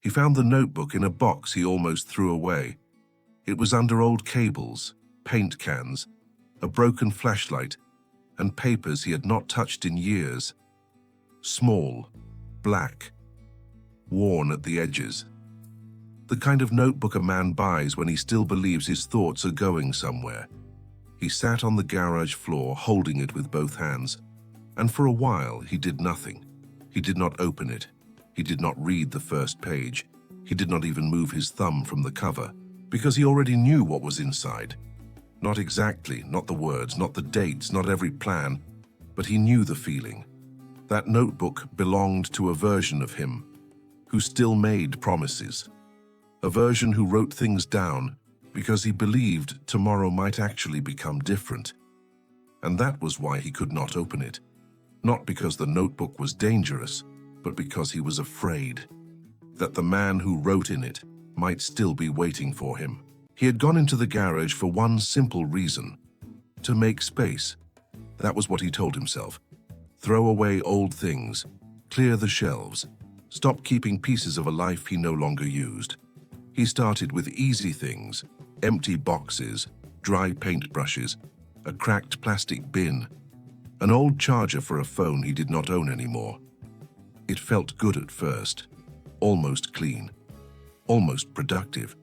He found the notebook in a box he almost threw away. It was under old cables, paint cans, a broken flashlight, and papers he had not touched in years. Small, black, worn at the edges. The kind of notebook a man buys when he still believes his thoughts are going somewhere. He sat on the garage floor, holding it with both hands, and for a while he did nothing. He did not open it. He did not read the first page. He did not even move his thumb from the cover, because he already knew what was inside. Not exactly, not the words, not the dates, not every plan, but he knew the feeling. That notebook belonged to a version of him who still made promises. A version who wrote things down because he believed tomorrow might actually become different. And that was why he could not open it. Not because the notebook was dangerous, but because he was afraid that the man who wrote in it might still be waiting for him. He had gone into the garage for one simple reason: to make space. That was what he told himself. Throw away old things, clear the shelves, stop keeping pieces of a life he no longer used. He started with easy things: empty boxes, dry paintbrushes, a cracked plastic bin, an old charger for a phone he did not own anymore. It felt good at first, almost clean, almost productive.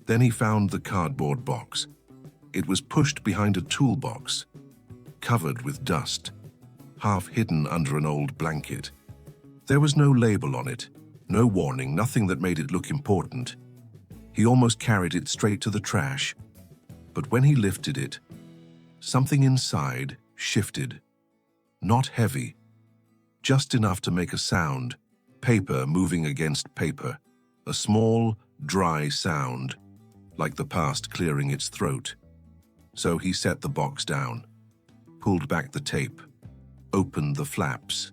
Then he found the cardboard box. It was pushed behind a toolbox, covered with dust, half hidden under an old blanket. There was no label on it, no warning, nothing that made it look important. He almost carried it straight to the trash, but when he lifted it, something inside shifted. Not heavy, just enough to make a sound, paper moving against paper, a small, dry sound, like the past clearing its throat. So he set the box down, pulled back the tape, opened the flaps,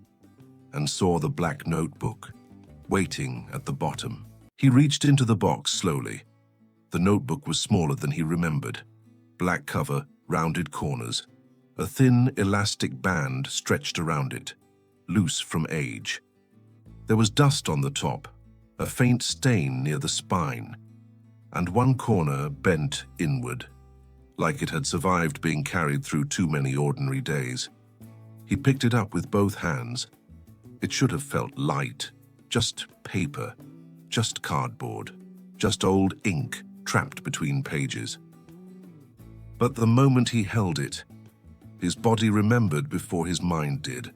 and saw the black notebook, waiting at the bottom. He reached into the box slowly. The notebook was smaller than he remembered. Black cover, rounded corners. A thin, elastic band stretched around it, loose from age. There was dust on the top, a faint stain near the spine, and one corner bent inward, like it had survived being carried through too many ordinary days. He picked it up with both hands. It should have felt light, just paper, just cardboard, just old ink trapped between pages. But the moment he held it, his body remembered before his mind did.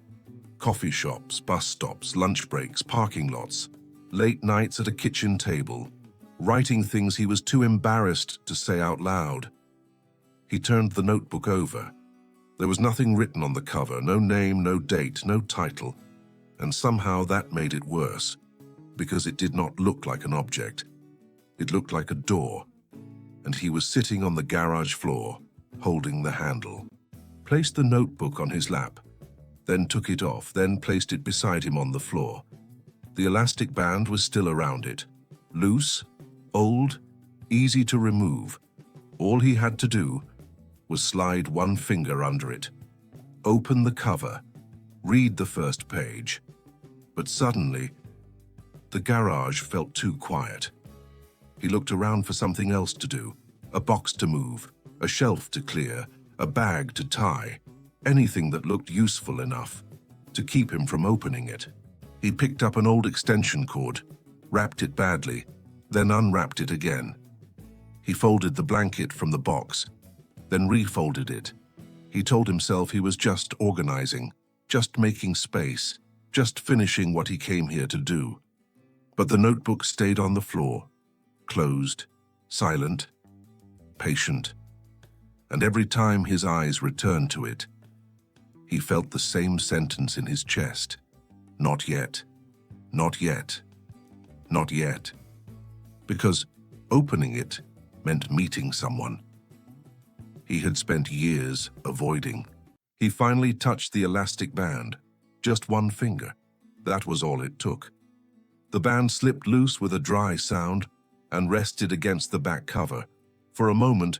Coffee shops, bus stops, lunch breaks, parking lots, late nights at a kitchen table, writing things he was too embarrassed to say out loud. He turned the notebook over. There was nothing written on the cover, no name, no date, no title, and somehow that made it worse, because it did not look like an object. It looked like a door, and he was sitting on the garage floor, holding the handle. Placed the notebook on his lap, then took it off, then placed it beside him on the floor. The elastic band was still around it, loose, old, easy to remove. All he had to do was slide one finger under it, open the cover, read the first page. But suddenly, the garage felt too quiet. He looked around for something else to do, a box to move, a shelf to clear, a bag to tie, anything that looked useful enough to keep him from opening it. He picked up an old extension cord, wrapped it badly, then unwrapped it again. He folded the blanket from the box, then refolded it. He told himself he was just organizing, just making space, just finishing what he came here to do. But the notebook stayed on the floor, closed, silent, patient. And every time his eyes returned to it, he felt the same sentence in his chest. Not yet, not yet, not yet. Because opening it meant meeting someone he had spent years avoiding. He finally touched the elastic band, just one finger. That was all it took. The band slipped loose with a dry sound and rested against the back cover. For a moment,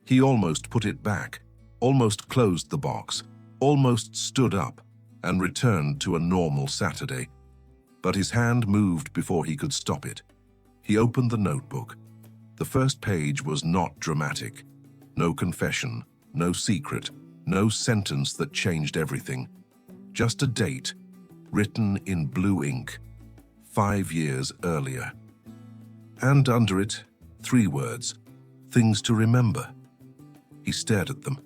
he almost put it back, almost closed the box, almost stood up and returned to a normal Saturday. But his hand moved before he could stop it. He opened the notebook. The first page was not dramatic. No confession, no secret, no sentence that changed everything. Just a date, written in blue ink, 5 years earlier. And under it, 3 words, things to remember. He stared at them.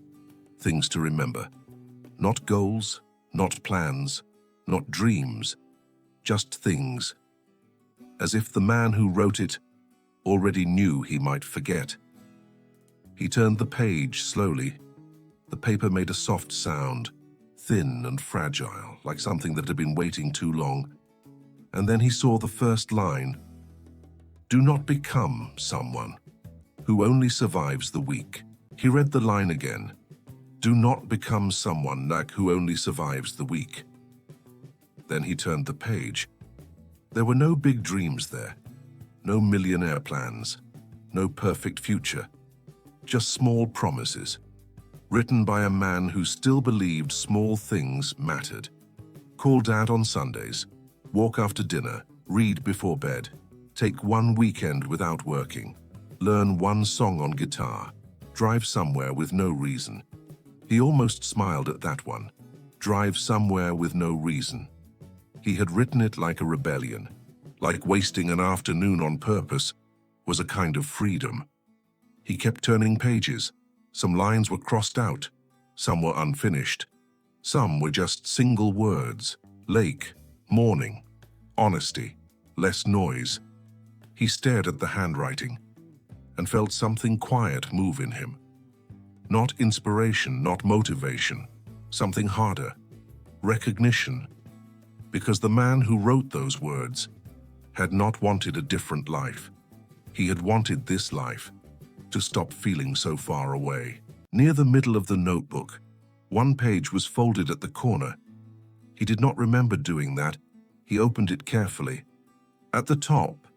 Things to remember. Not goals, not plans, not dreams, just things. As if the man who wrote it already knew he might forget. He turned the page slowly. The paper made a soft sound, thin and fragile, like something that had been waiting too long. And then he saw the first line. Do not become someone who only survives the weak. He read the line again. Do not become someone like who only survives the weak. Then he turned the page. There were no big dreams there, no millionaire plans, no perfect future, just small promises, written by a man who still believed small things mattered. Call Dad on Sundays, walk after dinner, read before bed, take 1 weekend without working, learn 1 song on guitar, drive somewhere with no reason. He almost smiled at that one. Drive somewhere with no reason. He had written it like a rebellion, like wasting an afternoon on purpose was a kind of freedom. He kept turning pages. Some lines were crossed out, some were unfinished. Some were just single words: lake, morning, honesty, less noise. He stared at the handwriting and felt something quiet move in him. Not inspiration, not motivation, something harder, recognition. Because the man who wrote those words had not wanted a different life. He had wanted this life, to stop feeling so far away. Near the middle of the notebook, 1 page was folded at the corner. He did not remember doing that. He opened it carefully. At the top,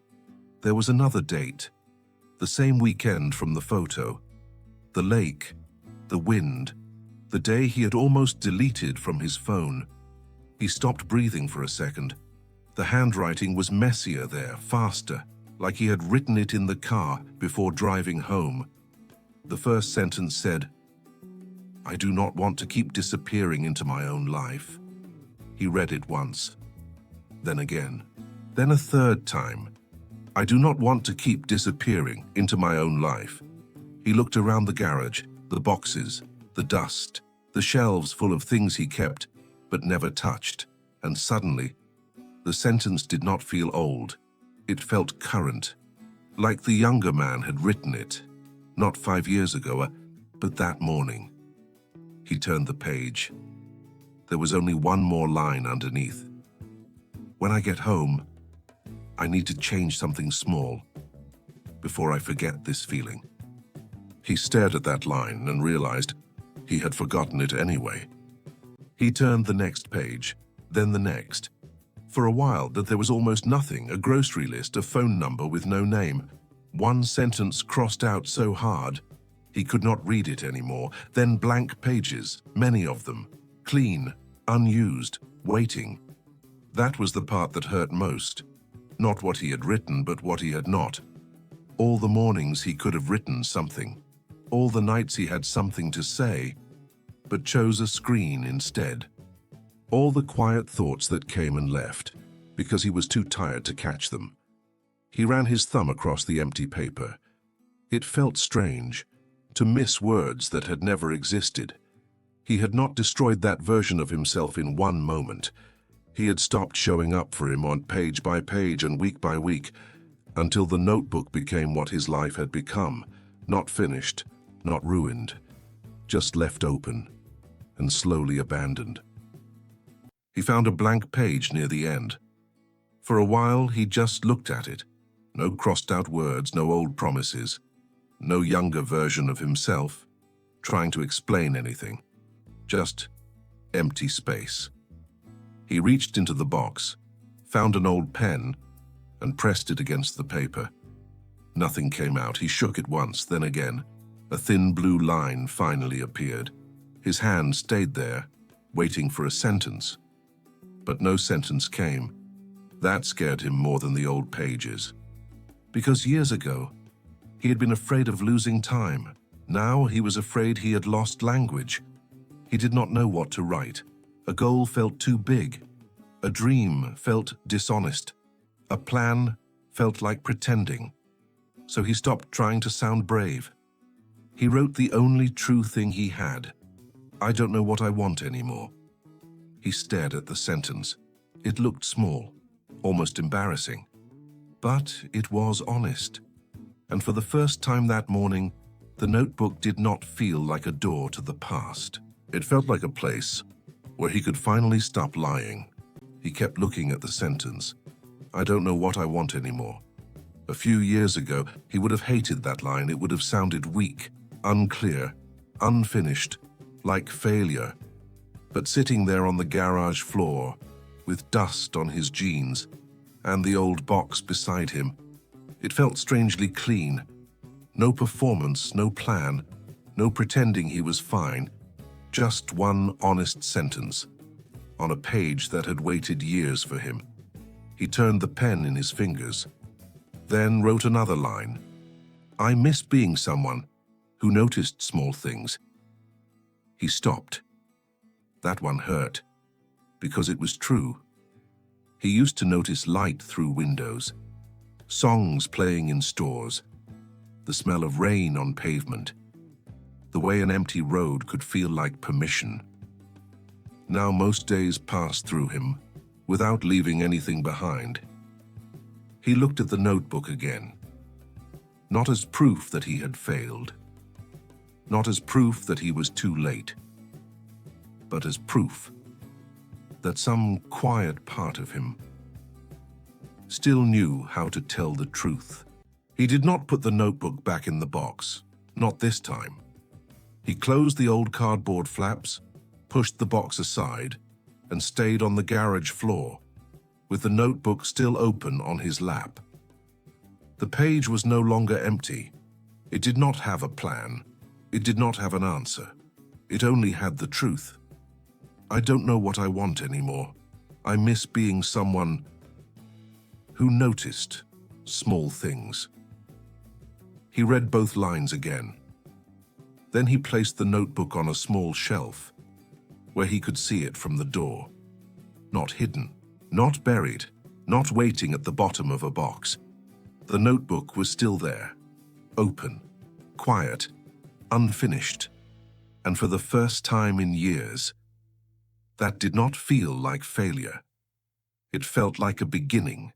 there was another date, the same weekend from the photo. The lake, the wind, the day he had almost deleted from his phone. He stopped breathing for a second. The handwriting was messier there, faster, like he had written it in the car before driving home. The first sentence said, I do not want to keep disappearing into my own life. He read it once, then again, then a third time. I do not want to keep disappearing into my own life. He looked around the garage, the boxes, the dust, the shelves full of things he kept but never touched, and suddenly, the sentence did not feel old. It felt current, like the younger man had written it, not 5 years ago, but that morning. He turned the page. There was only 1 more line underneath. When I get home, I need to change something small before I forget this feeling. He stared at that line and realized he had forgotten it anyway. He turned the next page, then the next. For a while, there was almost nothing, a grocery list, a phone number with no name. 1 sentence crossed out so hard, he could not read it anymore. Then blank pages, many of them, clean, unused, waiting. That was the part that hurt most. Not what he had written, but what he had not. All the mornings he could have written something. All the nights he had something to say, but chose a screen instead. All the quiet thoughts that came and left, because he was too tired to catch them. He ran his thumb across the empty paper. It felt strange, to miss words that had never existed. He had not destroyed that version of himself in 1 moment. He had stopped showing up for him on page by page and week by week, until the notebook became what his life had become, not finished, not ruined, just left open and slowly abandoned. He found a blank page near the end. For a while, he just looked at it. No crossed-out words, no old promises, no younger version of himself trying to explain anything. Just empty space. He reached into the box, found an old pen, and pressed it against the paper. Nothing came out. He shook it once, then again. A thin blue line finally appeared. His hand stayed there, waiting for a sentence. But no sentence came. That scared him more than the old pages. Because years ago, he had been afraid of losing time. Now he was afraid he had lost language. He did not know what to write. A goal felt too big. A dream felt dishonest. A plan felt like pretending. So he stopped trying to sound brave. He wrote the only true thing he had. I don't know what I want anymore. He stared at the sentence. It looked small, almost embarrassing. But it was honest. And for the first time that morning, the notebook did not feel like a door to the past. It felt like a place where he could finally stop lying. He kept looking at the sentence. I don't know what I want anymore. A few years ago, he would have hated that line. It would have sounded weak, unclear, unfinished, like failure. But sitting there on the garage floor, with dust on his jeans, and the old box beside him, it felt strangely clean. No performance, no plan, no pretending he was fine. Just one honest sentence, on a page that had waited years for him. He turned the pen in his fingers, then wrote another line. I miss being someone who noticed small things. He stopped. That one hurt, because it was true. He used to notice light through windows, songs playing in stores, the smell of rain on pavement, the way an empty road could feel like permission. Now most days passed through him without leaving anything behind. He looked at the notebook again, not as proof that he had failed, not as proof that he was too late, but as proof that some quiet part of him still knew how to tell the truth. He did not put the notebook back in the box, not this time. He closed the old cardboard flaps, pushed the box aside, and stayed on the garage floor, with the notebook still open on his lap. The page was no longer empty. It did not have a plan. It did not have an answer. It only had the truth. I don't know what I want anymore. I miss being someone who noticed small things. He read both lines again. Then he placed the notebook on a small shelf, where he could see it from the door. Not hidden, not buried, not waiting at the bottom of a box. The notebook was still there, open, quiet, unfinished, and for the first time in years, that did not feel like failure. It felt like a beginning.